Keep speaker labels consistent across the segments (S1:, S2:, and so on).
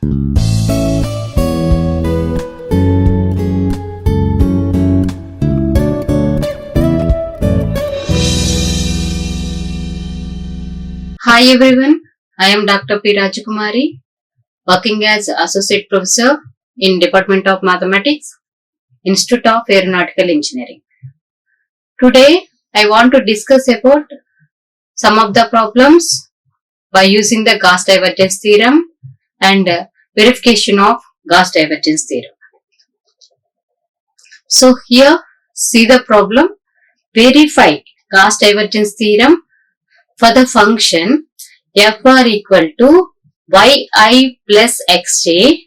S1: Hi everyone, I am Dr. P. Kumari, working as Associate Professor in Department of Mathematics, Institute of Aeronautical Engineering. Today, I want to discuss about some of the problems by using the Gauss Divergence Theorem and verification of Gauss Divergence Theorem. So here, see the problem. Verify Gauss Divergence Theorem for the function f bar equal to yi plus xj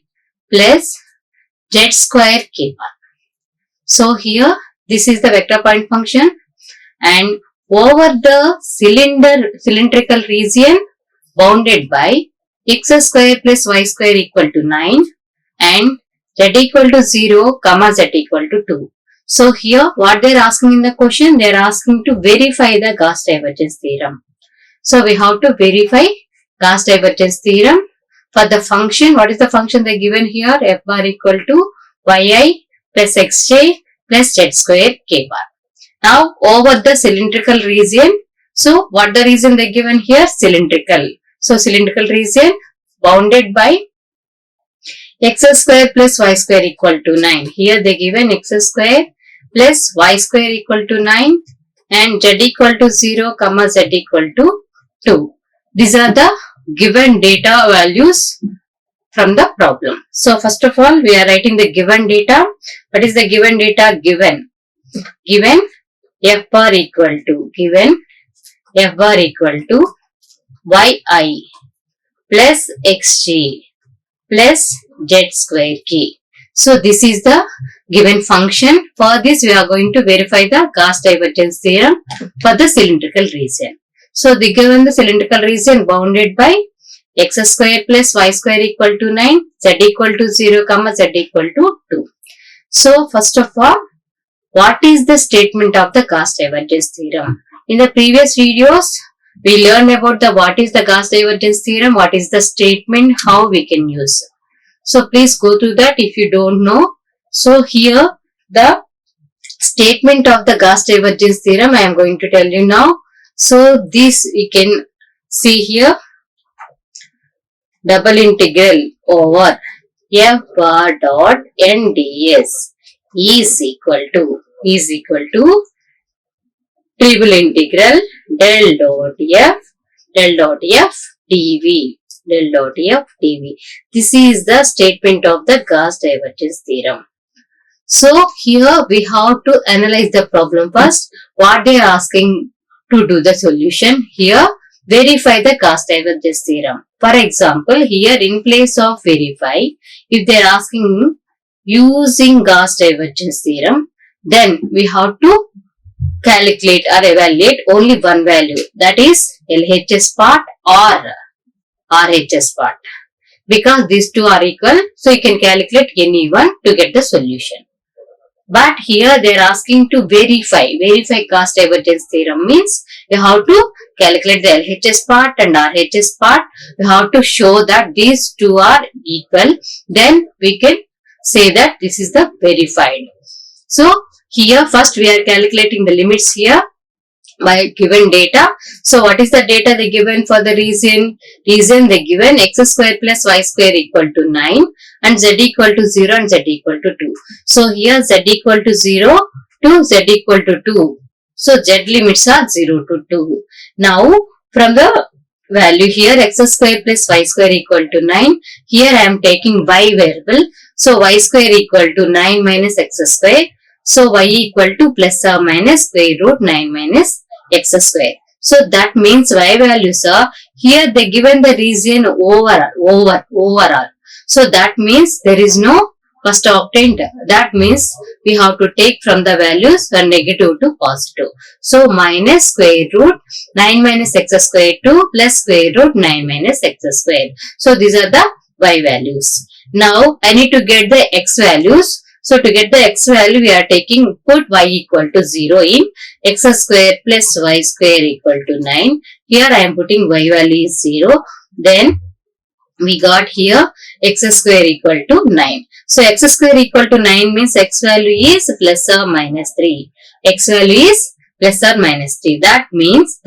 S1: plus z square k bar. So here this is the vector point function, and over the cylindrical region bounded by x square plus y square equal to 9 and z equal to 0 comma z equal to 2. So here what they are asking in the question, they are asking to verify the Gauss Divergence Theorem. So we have to verify Gauss Divergence Theorem for the function. What is the function they given here? F bar equal to yi plus xj plus z square k bar. Now over the cylindrical region. So what the region they given here? Cylindrical. So cylindrical region bounded by x square plus y square equal to 9. Here they given x square plus y square equal to 9 and z equal to 0 comma z equal to 2. These are the given data values from the problem. So first of all, we are writing the given data. What is the given data? Given f bar equal to yi plus xj plus z square k. So this is the given function. For this we are going to verify the Gauss Divergence Theorem for the cylindrical region. So they given the cylindrical region bounded by x square plus y square equal to 9, z equal to 0 comma z equal to 2. So first of all, what is the statement of the Gauss Divergence Theorem? In the previous videos, we learned about what is the Gauss Divergence Theorem, what is the statement, how we can use. So please go through that if you don't know. So here the statement of the Gauss Divergence Theorem I am going to tell you now. So this we can see here, double integral over f bar dot n ds is equal to triple integral del dot f dv. This is the statement of the Gauss Divergence Theorem. So here we have to analyze the problem first. What they are asking to do the solution here, verify the Gauss Divergence Theorem. For example, here in place of verify, if they are asking using Gauss Divergence Theorem, then we have to calculate or evaluate only one value, that is LHS part or RHS part. Because these two are equal, so you can calculate any one to get the solution. But here they are asking to verify Gauss Divergence Theorem means you have to calculate the LHS part and RHS part. You have to show that these two are equal. Then we can say that this is the verified. So here first we are calculating the limits here by given data. So what is the data they given for the region? Region they given x square plus y square equal to 9 and z equal to 0 and z equal to 2. So here z equal to 0 to z equal to 2. So z limits are 0 to 2. Now from the value here x square plus y square equal to 9, here I am taking y variable. So y square equal to 9 minus x square. So y equal to plus or minus square root 9 minus x square. So that means y values are here they given the region overall. So that means there is no first obtained. That means we have to take from the values from negative to positive. So minus square root 9 minus x square 2 plus square root 9 minus x square. So these are the y values. Now I need to get the x values. So to get the x value, we are taking put y equal to 0 in x square plus y square equal to 9. Here I am putting y value is 0. Then we got here x square equal to 9. So x square equal to 9 means x value is plus or minus 3. X value is plus or minus 3. That means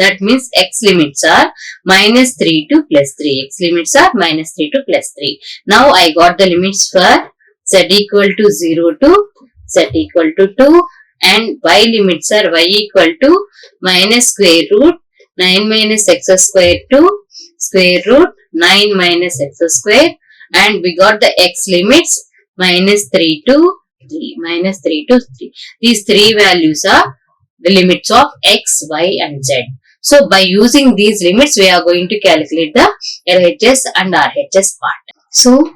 S1: x limits are minus 3 to plus 3. X limits are minus 3 to plus 3. Now I got the limits for z equal to 0 to z equal to 2, and y limits are y equal to minus square root 9 minus x square to square root 9 minus x square, and we got the x limits minus 3 to 3. Minus 3 to 3. These three values are the limits of x, y and z. So by using these limits, we are going to calculate the LHS and RHS part. So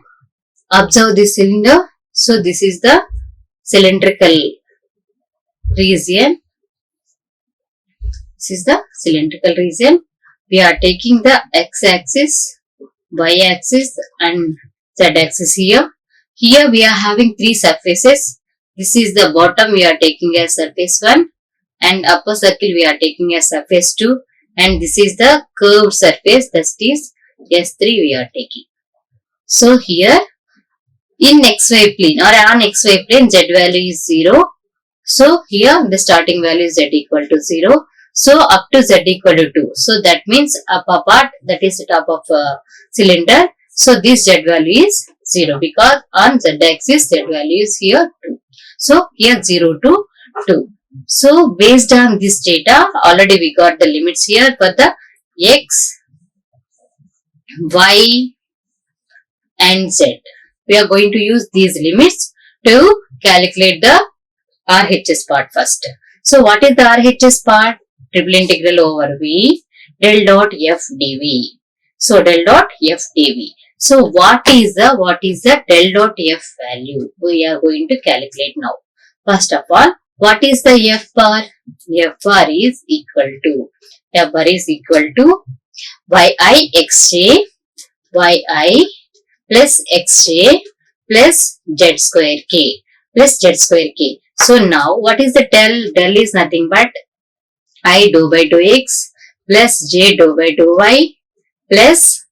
S1: observe this cylinder. So this is the cylindrical region. This is the cylindrical region. We are taking the x-axis, y-axis and z-axis here. Here we are having three surfaces. This is the bottom we are taking as surface 1, and upper circle we are taking as surface 2, and this is the curved surface, that is S3 we are taking. So here in xy plane or on xy plane, z value is 0. So here the starting value is z equal to 0. So up to z equal to 2. So that means upper part, that is the top of cylinder. So this z value is 0 because on z axis z value is here 2. So here 0 to 2. So based on this data, already we got the limits here for the x, y and z. We are going to use these limits to calculate the RHS part first. So what is the RHS part? Triple integral over V del dot f dv. So del dot f dv. So what is the del dot f value? We are going to calculate now. First of all, what is the f bar? F bar is equal to yi xj yi plus xj plus z square k plus z square k. So now what is the del? Del is nothing but I dou by dou x plus j dou by dou y plus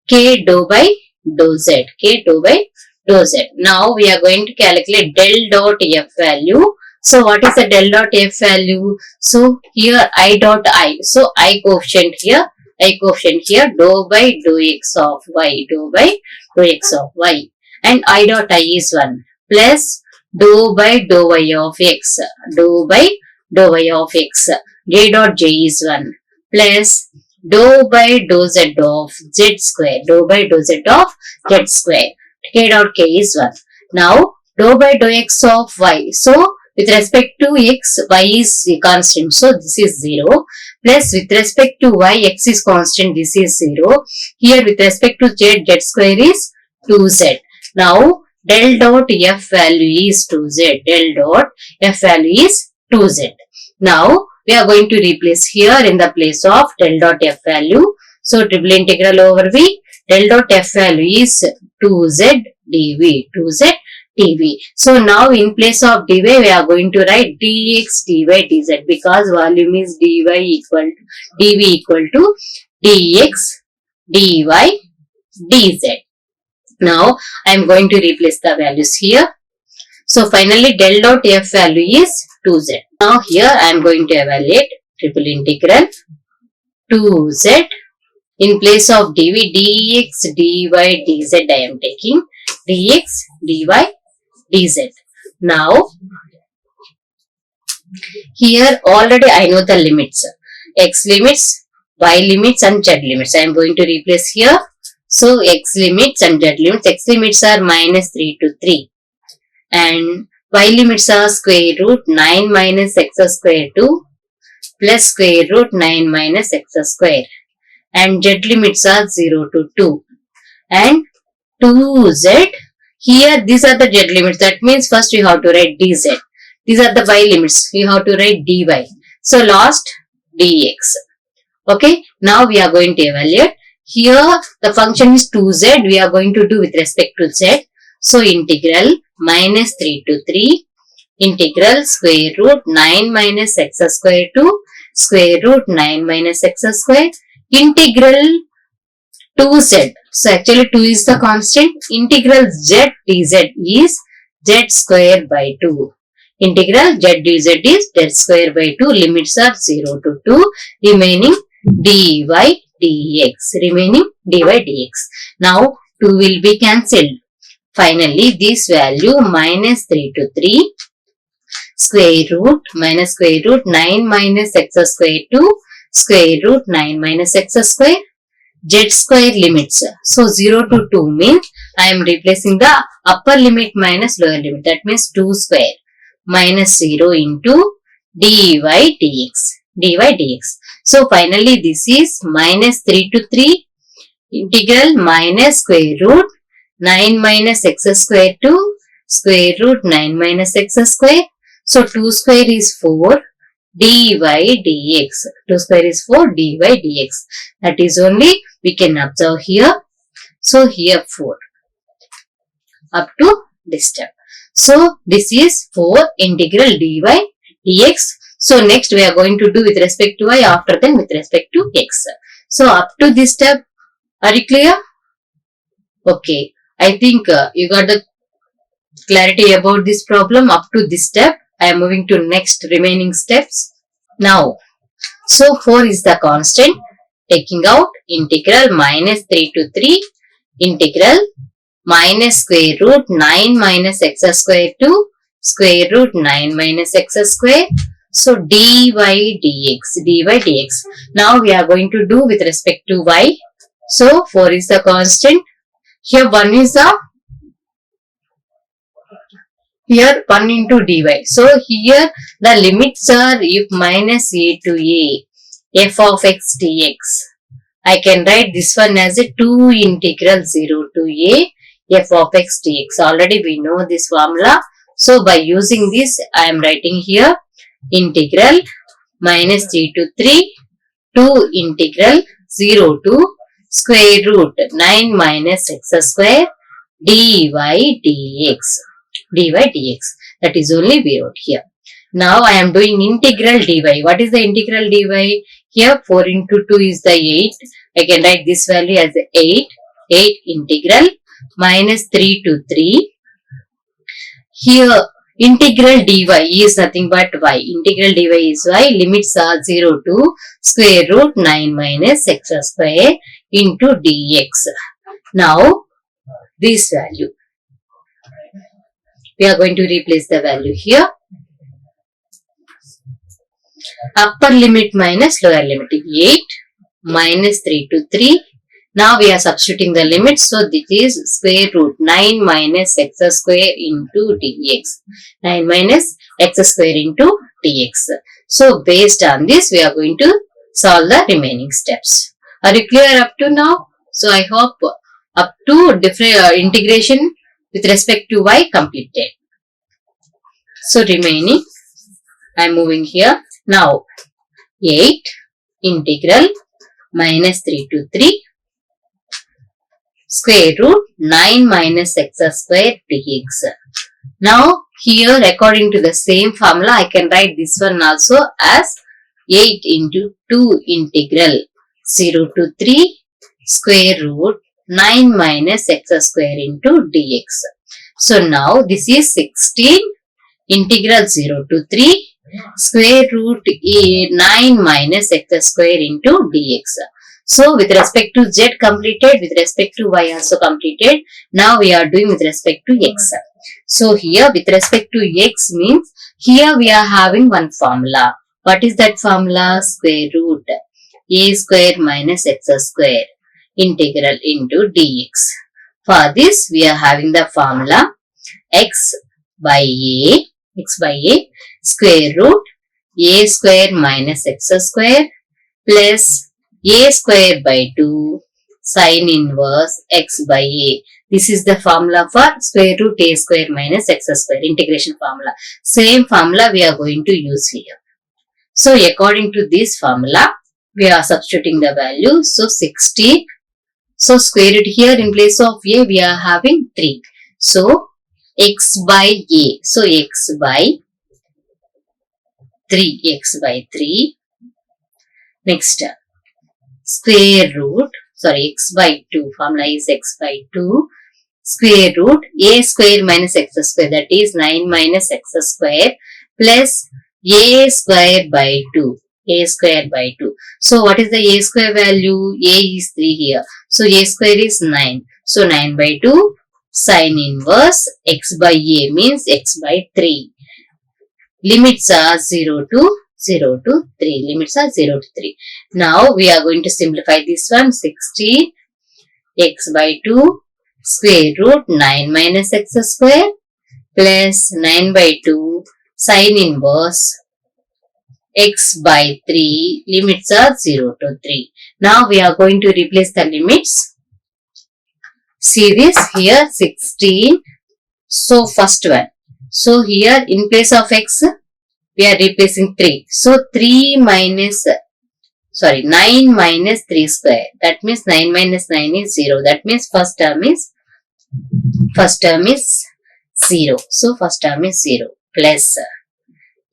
S1: k dou by dou z. K dou by dou z. Now we are going to calculate del dot f value. So what is the del dot f value? So here I dot I. So I coefficient here dou by dou x of y, dou by dou x of y, and I dot I is 1 plus dou by dou y of x, dou by dou y of x. J dot j is 1 plus dou by dou z of z square, dou by dou z of z square. K dot k is 1. Now dou by dou x of y. So with respect to x, y is constant. So this is 0. Plus with respect to y, x is constant. This is 0. Here with respect to z, z square is 2z. Now del dot f value is 2z. Del dot f value is 2z. Now we are going to replace here in the place of del dot f value. So triple integral over v, del dot f value is 2z dv. 2z dv. So now in place of dy we are going to write dx dy dz because volume is dv equal to dx dy dz. Now I am going to replace the values here. So finally del dot f value is 2z. Now here I am going to evaluate triple integral 2z in place of dv dx dy dz. I am taking dx dy dz. Now here already I know the limits, x limits, y limits and z limits. I am going to replace here. So x limits and z limits. X limits are minus 3 to 3 and y limits are square root 9 minus x square 2 plus square root 9 minus x square, and z limits are 0 to 2 and 2z. Here these are the z limits. That means first you have to write dz. These are the y limits. You have to write dy. So last dx. Okay. Now we are going to evaluate. Here the function is 2z. We are going to do with respect to z. So integral minus 3 to 3 integral square root 9 minus x square to square root 9 minus x square integral 2z. So actually 2 is the constant. Integral z dz is z square by 2. Integral z dz is z square by 2. Limits are 0 to 2. Remaining dy dx. Remaining dy dx. Now 2 will be cancelled. Finally, this value minus 3 to 3 square root minus square root 9 minus x square to square root 9 minus x square z square limits. So 0 to 2 means I am replacing the upper limit minus lower limit. That means 2 square minus 0 into dy dx. dy dx. So finally this is minus 3 to 3 integral minus square root 9 minus x square to square root 9 minus x square. So 2 square is 4 dy dx. 2 square is 4 dy dx. That is only we can observe here. So here 4 up to this step. So this is 4 integral dy dx. So next we are going to do with respect to y, after then with respect to x. So up to this step, are you clear? Okay, I think you got the clarity about this problem up to this step. I am moving to next remaining steps. Now, so 4 is the constant. Taking out integral minus 3 to 3 integral minus square root 9 minus x square to square root 9 minus x square. So dy dx. dy dx. Now we are going to do with respect to y. So 4 is the constant. Here 1 is the here 1 into dy. So here the limits are if minus a to a f of x dx. I can write this one as a 2 integral 0 to a f of x dx. Already we know this formula. So by using this I am writing here integral minus 3 to 3 2 integral 0 to square root 9 minus x square dy dx. dy dx. That is only we wrote here. Now I am doing integral dy. What is the integral dy? Here 4 into 2 is the 8. I can write this value as 8. 8 integral minus 3 to 3. Here integral dy is nothing but y. Integral dy is y. Limits are 0 to square root 9 minus x square into dx. Now this value. We are going to replace the value here. Upper limit minus lower limit. 8 minus 3 to 3. Now we are substituting the limits. So this is square root 9 minus x square into dx. 9 minus x square into dx. So based on this we are going to solve the remaining steps. Are you clear up to now? So I hope up to different integration with respect to y completed. So remaining I am moving here. Now 8 integral minus 3 to 3 square root 9 minus x square dx. Now here according to the same formula I can write this one also as 8 into 2 integral 0 to 3 square root 9 minus x square into dx. So now this is 16 integral 0 to 3 square root 9 minus x square into dx. So with respect to z completed, with respect to y also completed. Now we are doing with respect to x. So here with respect to x means here we are having one formula. What is that formula? Square root a square minus x square integral into dx. For this we are having the formula x by a square root a square minus x square plus a square by 2 sin inverse x by a. This is the formula for square root a square minus x square integration formula. Same formula we are going to use here. So according to this formula we are substituting the value. So 16. So square root here in place of a we are having 3. So x by a. So x by 3. Next square root. x by 2, formula is x by 2 square root a square minus x square, that is 9 minus x square plus a square by 2. A square by 2. So what is the a square value? A is 3 here. So a square is 9. So 9 by 2 sine inverse x by a means x by 3. Limits are 0 to 3. Limits are 0 to 3. Now we are going to simplify this one. 16 x by 2 square root 9 minus x square plus 9 by 2 sine inverse x by 3. Limits are 0 to 3. Now we are going to replace the limits. See this here 16. So first one. So here in place of x we are replacing 3. So 9 minus 3 square. That means 9 minus 9 is 0. That means first term is 0. So first term is 0 plus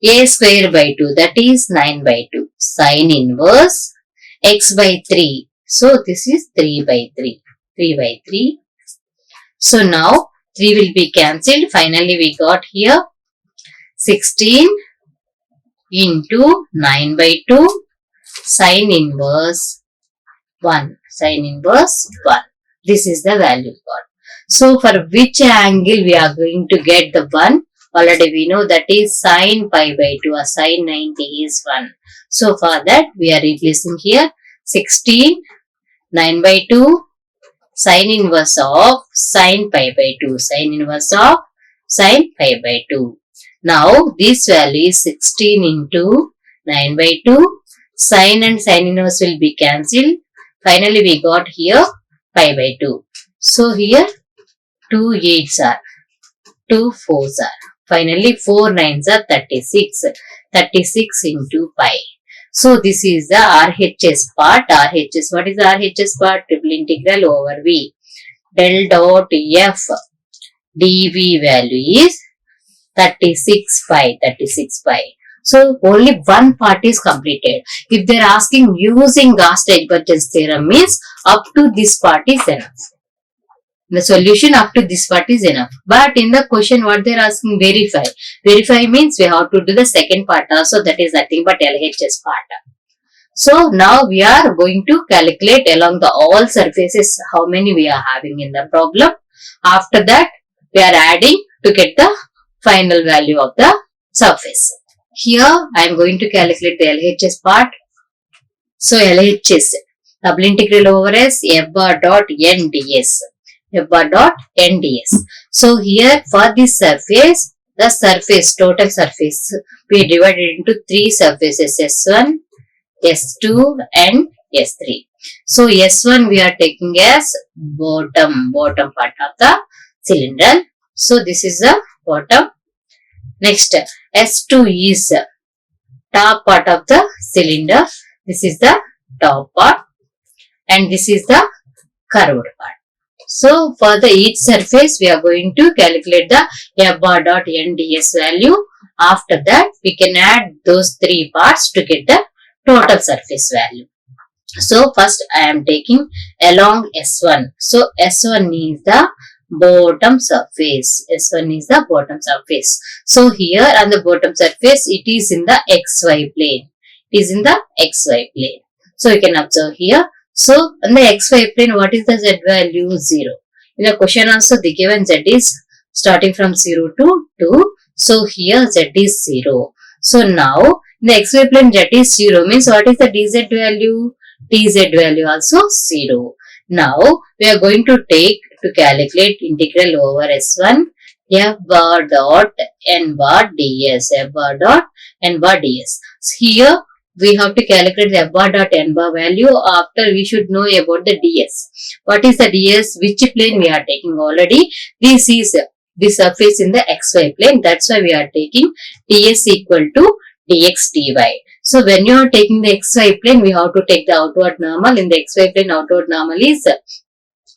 S1: a square by 2, that is 9 by 2 sine inverse x by 3. So this is 3 by 3. 3 by 3. So now 3 will be cancelled. Finally we got here 16 into 9 by 2 sine inverse 1. Sine inverse 1. This is the value got. So for which angle we are going to get the 1? Already we know that is sine pi by 2 or sine 90 is 1. So for that we are replacing here 16 9 by 2 sine inverse of sine pi by 2. Sine inverse of sine pi by 2. Now this value is 16 into 9 by 2. Sine and sine inverse will be cancelled. Finally we got here pi by 2. So here 2 8s are, 2 4s are. Finally 4 9s are 36. 36 into pi. So this is the RHS part. RHS, what is the RHS part? Triple integral over V. Del dot F dV value is 36 pi. 36 pi. So only one part is completed. If they are asking using Gauss Divergence Theorem means up to this part is enough. The solution up to this part is enough. But in the question what they are asking, verify. Verify means we have to do the second part also, that is nothing but LHS part. So now we are going to calculate along the all surfaces how many we are having in the problem. After that we are adding to get the final value of the surface. Here I am going to calculate the LHS part. So LHS, double integral over S f bar dot n ds. F bar dot n ds. So here for this surface, the surface, total surface, we divided into 3 surfaces, S1, S2 and S3. So S1 we are taking as bottom part of the cylinder. So this is the bottom. Next S2 is top part of the cylinder. This is the top part and this is the curved part. So for the each surface we are going to calculate the f bar dot n ds value. After that we can add those 3 parts to get the total surface value. So first I am taking along S1. So S1 is the bottom surface. S1 is the bottom surface. So here on the bottom surface it is in the XY plane. It is in the XY plane. So you can observe here. So on the XY plane what is the Z value? 0. In the question also the given Z is starting from 0 to 2. So here Z is 0. So now in the XY plane Z is 0 means what is the DZ value? DZ value also 0. Now we are going to take to calculate integral over S1 f bar dot n bar ds. F bar dot n bar ds. So here we have to calculate the f bar dot n bar value. After we should know about the ds. What is the ds? Which plane we are taking already? This is the surface in the xy plane. That's why we are taking ds equal to dx dy. So when you are taking the xy plane, we have to take the outward normal. In the xy plane, outward normal is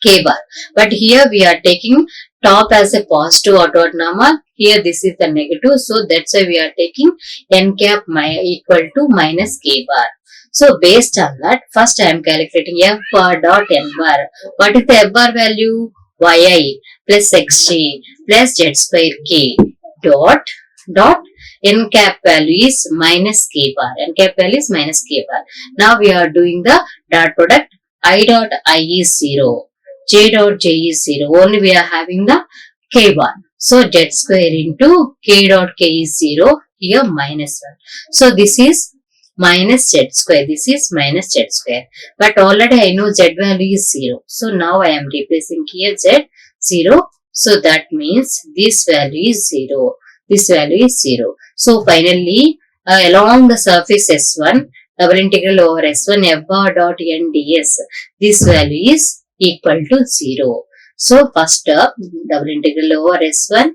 S1: k bar. But here we are taking top as a positive outward normal. Here this is the negative. So that's why we are taking n cap equal to minus k bar. So based on that, first I am calculating f bar dot n bar. What is the f bar value? Yi plus xj plus z square k dot n cap value is minus k bar. N cap value is minus k bar. Now we are doing the dot product. I dot I is 0. J dot j is 0. Only we are having the k bar. So z square into k dot k is 0. Here minus 1. So this is minus z square. This is minus z square. But already I know z value is 0. So now I am replacing here z 0. So that means this value is 0. This value is 0. So finally along the surface S1, double integral over S1 f bar dot n ds. This value is equal to 0. So first double integral over S1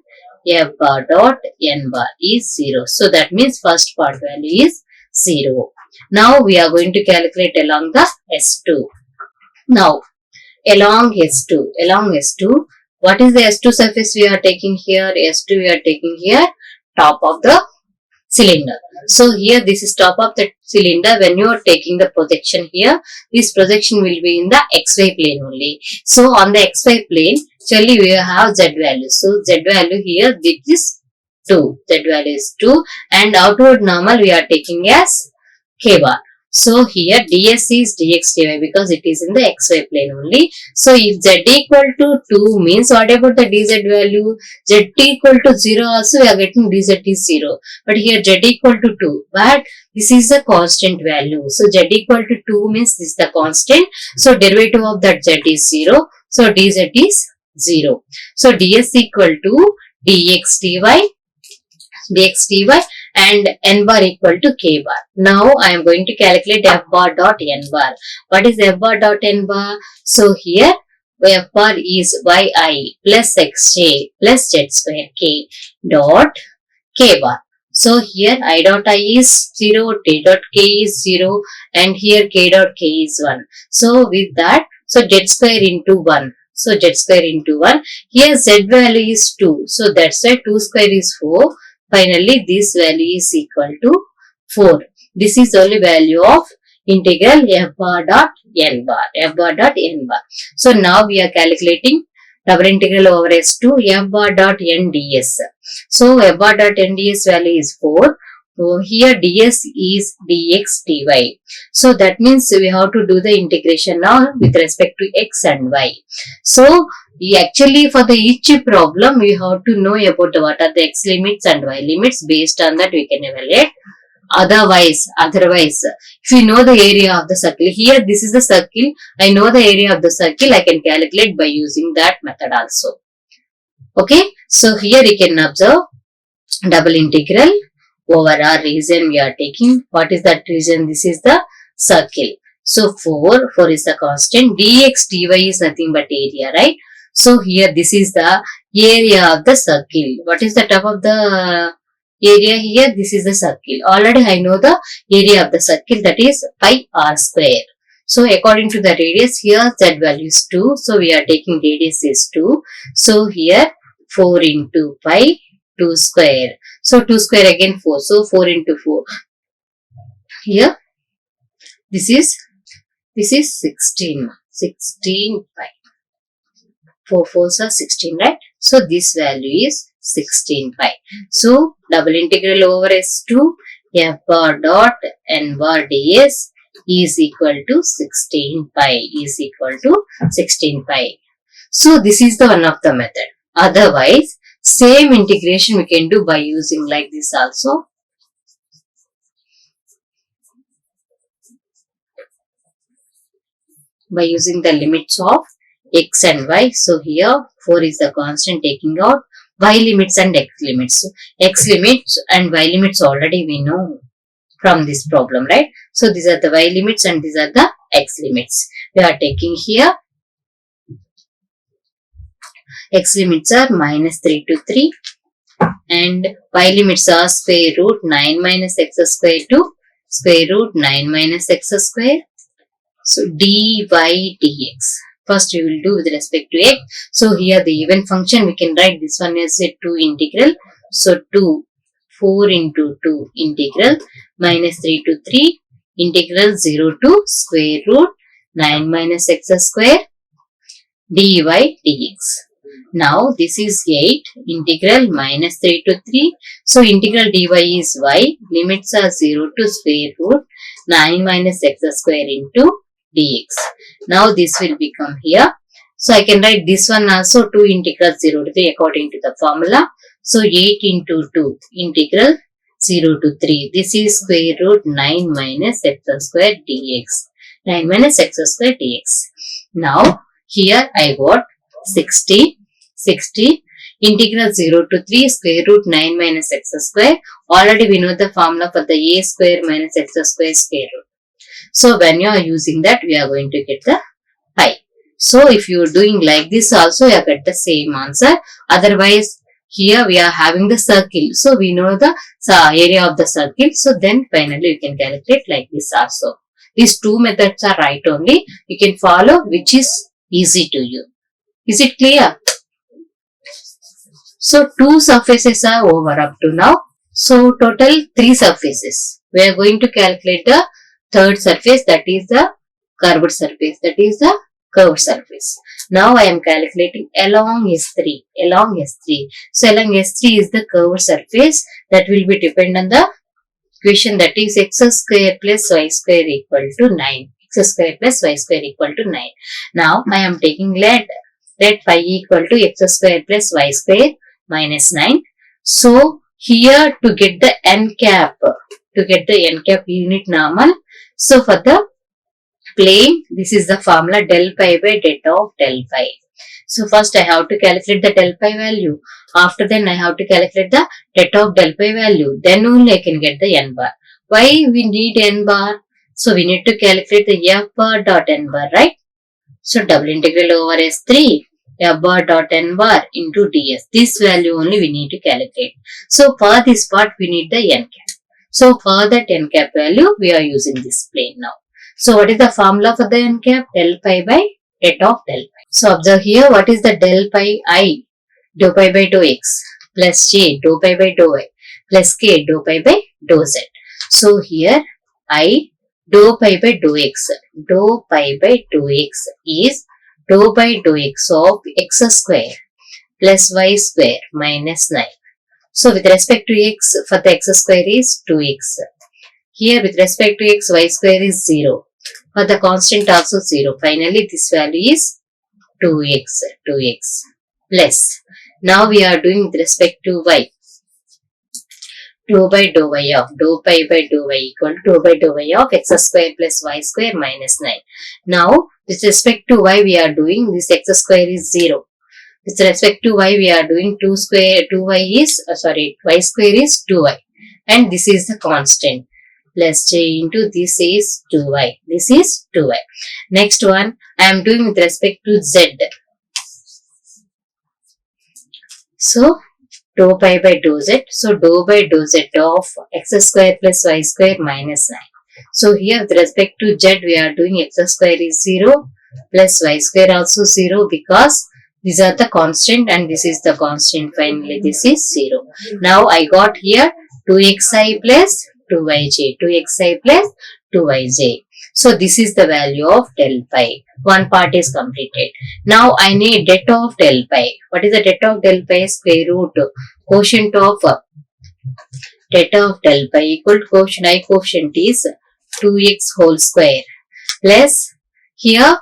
S1: f bar dot n bar is 0. So that means first part value is 0. Now we are going to calculate along the S2. Now along S2, what is the S2 surface we are taking here? S2 we are taking here top of the cylinder. So here this is top of the cylinder. When you are taking the projection here, this projection will be in the XY plane only. So on the XY plane, actually we have Z value. So Z value here, this is 2. Z value is 2 and outward normal we are taking as K bar. So here ds is dx dy because it is in the xy plane only. So if z equal to 2 means what about the dz value? Z equal to 0 also we are getting dz is 0. But here z equal to 2. But this is the constant value. So z equal to 2 means this is the constant. So derivative of that z is 0. So dz is 0. So ds equal to dx dy and n bar equal to k bar. Now I am going to calculate f bar dot n bar. What is f bar dot n bar? So here f bar is yi plus xj plus z square k dot k bar. So here I dot I is 0, t dot k is 0 and here k dot k is 1. So with that, so z square into 1. So z square into 1. Here z value is 2. So that's why 2 square is 4. Finally, this value is equal to 4. This is only value of integral f bar dot n bar. F bar dot n bar. So now we are calculating double integral over S2 f bar dot n ds. So f bar dot n ds value is 4. So here ds is dx dy. So that means we have to do the integration now with respect to x and y. So actually for the each problem we have to know about what are the x limits and y limits. Based on that we can evaluate. Otherwise, if you know the area of the circle, here this is the circle, I know the area of the circle, I can calculate by using that method also. Okay, so here you can observe double integral over our region we are taking. What is that region? This is the circle. So 4 is the constant, dx dy is nothing but area, right? So here this is the area of the circle. What is the top of the area here? This is the circle. Already I know the area of the circle, that is pi r square. So according to the radius, here z value is 2. So we are taking radius is 2. So here 4 into pi 2 square. So 2 square again 4. So 4 into 4. Here this is 16 pi. 4 4s are 16, right? So this value is 16 pi. So double integral over S2 f bar dot n bar ds is equal to 16 pi. So this is the one of the method. Otherwise, same integration we can do by using like this also. By using the limits of x and y. So here 4 is the constant, taking out y limits and x limits. So x limits and y limits already we know from this problem, right? So these are the y limits and these are the x limits. We are taking here x limits are minus 3 to 3 and y limits are square root 9 minus x square to square root 9 minus x square. So dy dx. First we will do with respect to x. So here the even function we can write this one as a 2 integral. So 4 into 2 integral minus 3 to 3 integral 0 to square root 9 minus x square dy dx. Now this is 8, integral minus 3 to 3. So integral dy is y, limits are 0 to square root 9 minus x square into dx. Now this will become here. So I can write this one also 2 integral 0 to 3 according to the formula. So 8 into 2 integral 0 to 3. This is square root 9 minus x square dx. 9 minus x square dx. Now here I got 60 integral 0 to 3 square root 9 minus x square. Already we know the formula for the a square minus x square square root. So when you are using that, we are going to get the pi. So if you are doing like this also, you get the same answer. Otherwise, here we are having the circle. So we know the area of the circle. So then finally you can calculate like this also. These two methods are right only. You can follow which is easy to you. Is it clear? So 2 surfaces are over up to now. So total 3 surfaces. We are going to calculate the third surface, that is the curved surface. That is the curved surface. Now I am calculating along S3. Along S3. So along S3 is the curved surface that will be dependent on the equation, that is x square plus y square equal to 9. X square plus y square equal to 9. Now I am taking let phi equal to x square plus y square minus 9. So here to get the n cap, unit normal. So for the plane, this is the formula del pi by det of del pi. So first I have to calculate the del pi value. After then I have to calculate the det of del pi value. Then only I can get the n bar. Why we need n bar? So we need to calculate the f bar dot n bar, right? So double integral over S3 f bar dot n bar into ds. This value only we need to calculate. So for this part we need the n cap. So for that n cap value we are using this plane now. So what is the formula for the n cap? Del pi by det of del pi. So observe here, what is the del pi I? Dou pi by dou x plus j dou pi by dou y plus k dou pi by dou z. So here I dou pi by dou x. Dou pi by dou x is dou by dou x of x square plus y square minus 9. So with respect to x, for the x square is 2x. Here with respect to x, y square is 0. For the constant also 0. Finally this value is 2x plus. Now we are doing with respect to y. Dou by dou y of dou pi by dou y equal to dou by dou y of x square plus y square minus 9. Now with respect to y we are doing this x square is 0. With respect to y we are doing y square is 2y, and this is the constant plus j into this is 2y. This is 2y. Next one I am doing with respect to z. So dou pi by dou z. So dou by dou z of x square plus y square minus 9. So here with respect to z we are doing x square is 0 plus y square also 0, because these are the constant and this is the constant. Finally this is 0. Now I got here 2xi plus 2yj. 2xi plus 2yj. So this is the value of del pi. One part is completed. Now I need det of del pi. What is the det of del pi? Square root quotient of det of del pi equal to quotient. I quotient is 2x whole square plus here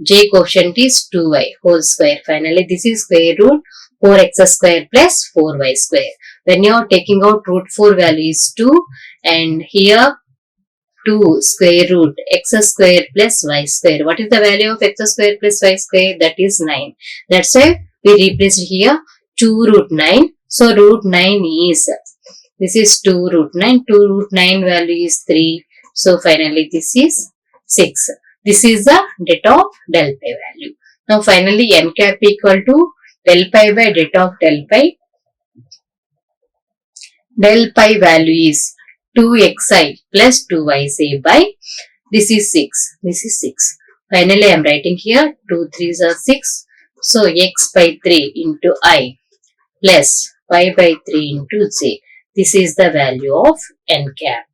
S1: j quotient is 2y whole square. Finally this is square root 4x square plus 4y square. When you are taking out root 4 value is 2, and here 2 square root x square plus y square. What is the value of x square plus y square? That is 9. That's why we replaced here 2 root 9. So root 9 is, this is 2 root 9. 2 root 9 value is 3. So finally this is 6. This is the det of del pi value. Now finally n cap equal to del pi by det of del pi. Del pi value is 2xi plus 2yj by, this is 6. This is 6. Finally I am writing here 2 3s are 6. So x by 3 into I plus y by 3 into j. This is the value of n cap.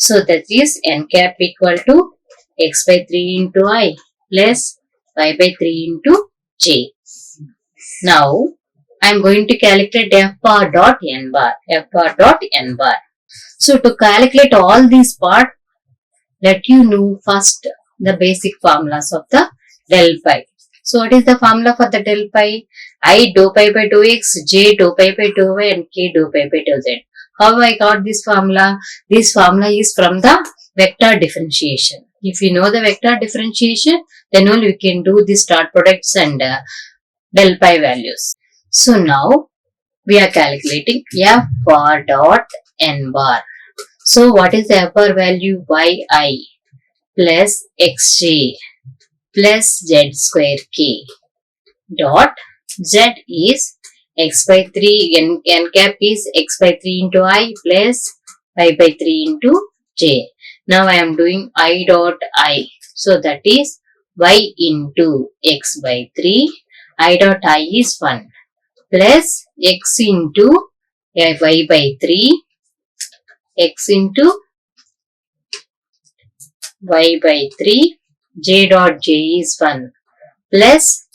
S1: So that is n cap equal to x by 3 into I plus y by 3 into j. Now I am going to calculate f bar dot n bar. F bar dot n bar. So to calculate all these parts, let you know first the basic formulas of the del pi. So what is the formula for the del pi? I dou pi by dou x, j dou pi by dou y and k dou pi by dou z. How I got this formula? This formula is from the vector differentiation. If you know the vector differentiation, then only we can do the dot products and del pi values. So now we are calculating f bar dot n bar. So what is the f bar value? Yi plus xj plus z square k dot z is x by 3, n cap is x by 3 into I plus y by 3 into j. Now I am doing I dot I. So that is y into x by 3. I dot I is 1 plus x into y by 3, x into y by 3, j dot j is 1 plus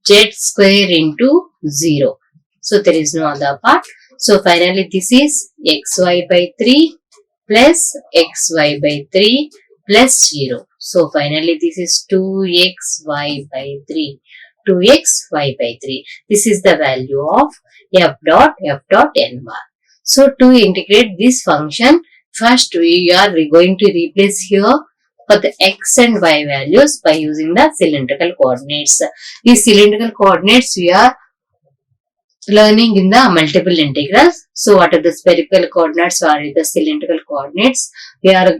S1: z square into 0. So there is no other part. So finally this is xy by 3 plus xy by 3 plus 0. So finally this is 2xy by 3. 2xy by 3. This is the value of f dot n bar. So to integrate this function, first we are going to replace here for the x and y values by using the cylindrical coordinates. These cylindrical coordinates we are learning in the multiple integrals. So what are the spherical coordinates or the cylindrical coordinates? We are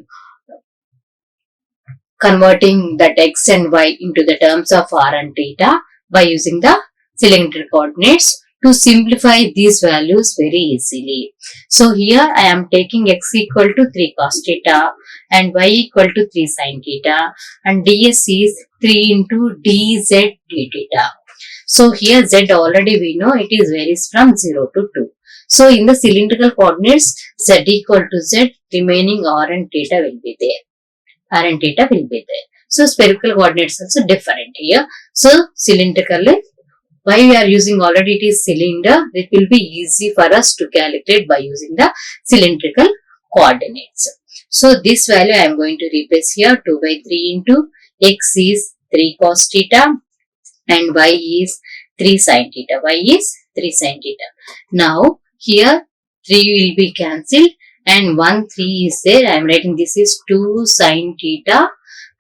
S1: converting that x and y into the terms of r and theta by using the cylindrical coordinates to simplify these values very easily. So here I am taking x equal to 3 cos theta and y equal to 3 sin theta and ds is 3 into dz d theta. So here z already we know it is varies from 0 to 2. So in the cylindrical coordinates z equal to z, remaining r and theta will be there. R and theta will be there. So spherical coordinates also different here. So cylindrical, why we are using already it is cylinder, it will be easy for us to calculate by using the cylindrical coordinates. So this value I am going to replace here 2 by 3 into x is 3 cos theta and y is 3 sin theta. Y is 3 sin theta. Now here 3 will be cancelled and 1 3 is there. I am writing this is 2 sin theta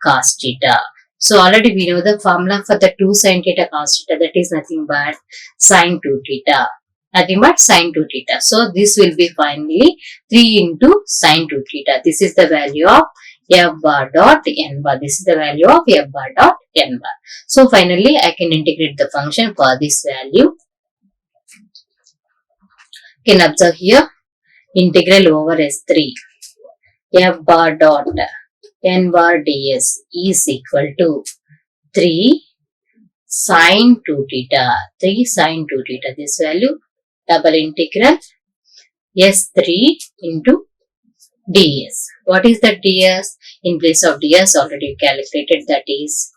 S1: cos theta. So already we know the formula for the 2 sin theta cos theta, that is nothing but sin 2 theta. Nothing but sin 2 theta. So this will be finally 3 into sin 2 theta. This is the value of f bar dot n bar. This is the value of f bar dot n bar. So finally I can integrate the function for this value. You can observe here integral over S3 f bar dot n bar ds is equal to 3 sin 2 theta. 3 sin 2 theta. This value double integral S3 into ds. What is the ds? In place of ds already calculated, that is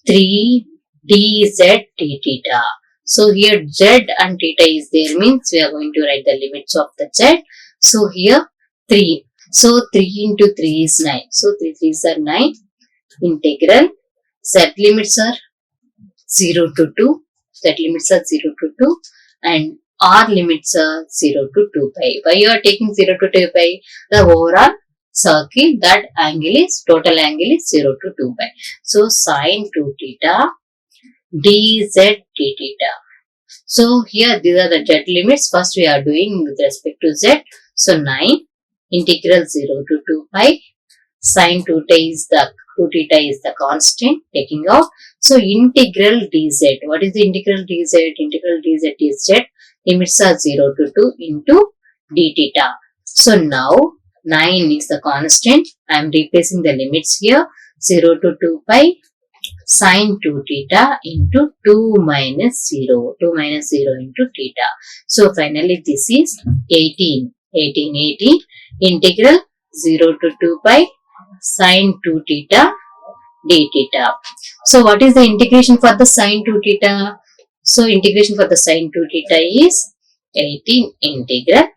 S1: 3 dz d theta. So here z and theta is there, means we are going to write the limits of the z. So here 3. So 3 into 3 is 9. So 3 3s are 9. Integral z limits are 0 to 2. Z limits are 0 to 2 and r limits are 0 to 2 pi. Why you are taking 0 to 2 pi? The overall circle, that angle is, total angle is 0 to 2 pi. So sin 2 theta dz d theta. So here these are the z limits. First we are doing with respect to z. So 9 integral 0 to 2 pi sin 2 theta is the constant taking out. So integral dz. What is the integral dz? Integral dz is z. Limits are 0 to 2 into d theta. So now 9 is the constant. I am replacing the limits here. 0 to 2 pi sin 2 theta into 2 minus 0. 2 minus 0 into theta. So finally this is 18. 18 integral 0 to 2 pi sine 2 theta d theta. So what is the integration for the sine 2 theta? So integration for the sine 2 theta is 18 integral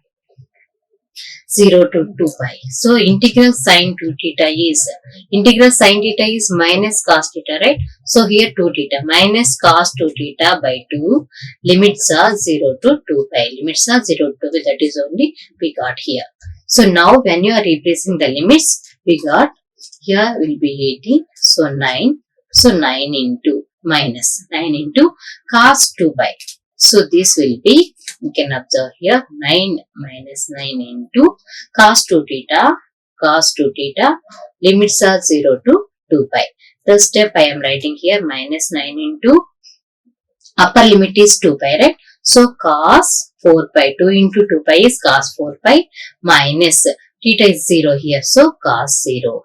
S1: 0 to 2 pi. So integral sine 2 theta is minus cos theta, right? So here 2 theta minus cos 2 theta by 2. Limits are 0 to 2 pi. Limits are 0 to 2 pi. That is only we got here. So now when you are replacing the limits, we got here will be 18. So 9. So 9 into minus 9 into cos 2 pi. So this will be, you can observe here, 9 minus 9 into cos 2 theta, limits are 0 to 2 pi. The step I am writing here, minus 9 into, upper limit is 2 pi, right? So cos 4 pi, 2 into 2 pi is cos 4 pi, minus, theta is 0 here, so cos 0.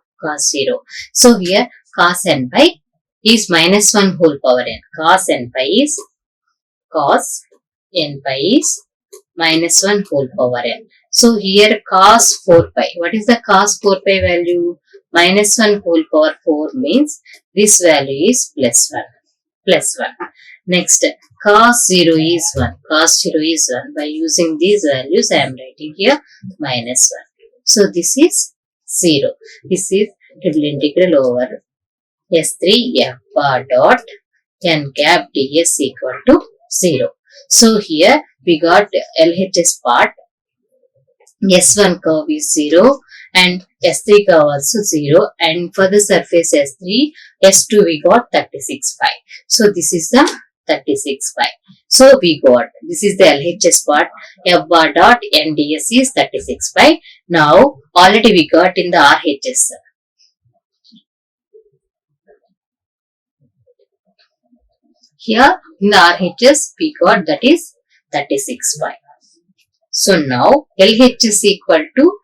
S1: So here cos n pi is minus 1 whole power n. Cos n pi is minus 1 whole power n. So here cos 4 pi. What is the cos 4 pi value? Minus 1 whole power 4 means this value is plus 1. Next, cos 0 is 1. Cos 0 is 1. By using these values, I am writing here minus 1. So this is 0. This is triple integral over S3 f bar dot n cap ds equal to 0. So here we got LHS part. S1 curve is 0 and S3 curve also 0, and for the surface S3, S2 we got 36 pi. So this is the 36 pi. So we got, this is the LHS part, f bar dot nds is 36 pi. Now already we got in the RHS. Here in the RHS we got that is 36 pi. So now LHS equal to,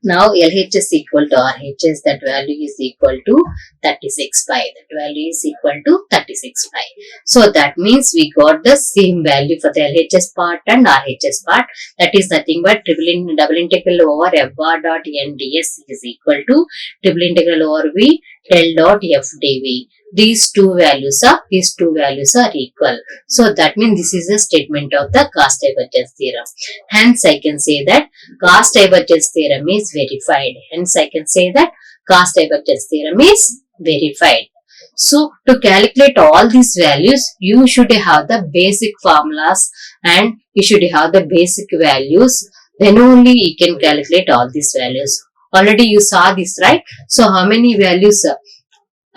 S1: now LHS equal to RHS, that value is equal to 36 pi. That value is equal to 36 pi. So that means we got the same value for the LHS part and RHS part. That is nothing but double integral over f bar dot n ds is equal to triple integral over v del dot f dv. These two values are equal. So that means this is a statement of the Gauss Divergence Theorem. Hence I can say that Gauss Divergence Theorem is verified. So to calculate all these values, you should have the basic formulas and you should have the basic values. Then only you can calculate all these values. Already you saw this, right? So how many values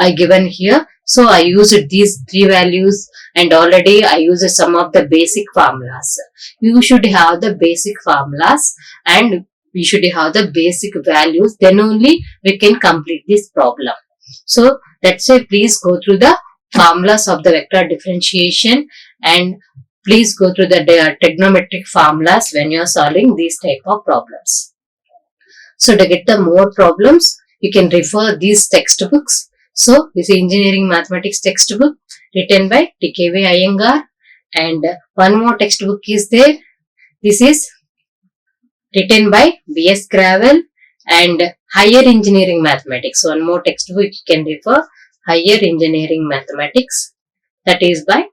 S1: I given here? So I used these 3 values and already I used some of the basic formulas. You should have the basic formulas and we should have the basic values. Then only we can complete this problem. So that's why please go through the formulas of the vector differentiation and please go through the trigonometric formulas when you are solving these type of problems. So to get the more problems, you can refer these textbooks. So this is engineering mathematics textbook written by TKV Iyengar, and one more textbook is there. This is written by B.S. Gravel and higher engineering mathematics. One more textbook you can refer, higher engineering mathematics, that is by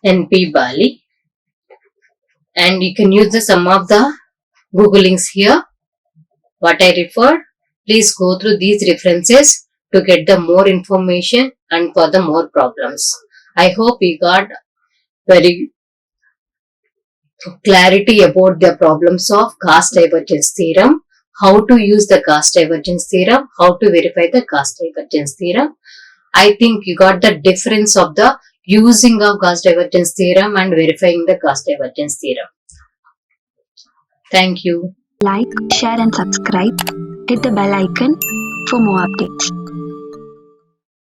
S1: N.P. Bali, and you can use the some of the Google links here. What I referred, please go through these references to get the more information and for the more problems. I hope you got very clarity about the problems of Gauss Divergence Theorem, how to use the Gauss Divergence Theorem, how to verify the Gauss Divergence Theorem. I think you got the difference of the using of Gauss Divergence Theorem and verifying the Gauss Divergence Theorem. Thank you.
S2: Like, share and subscribe. Hit the bell icon for more updates.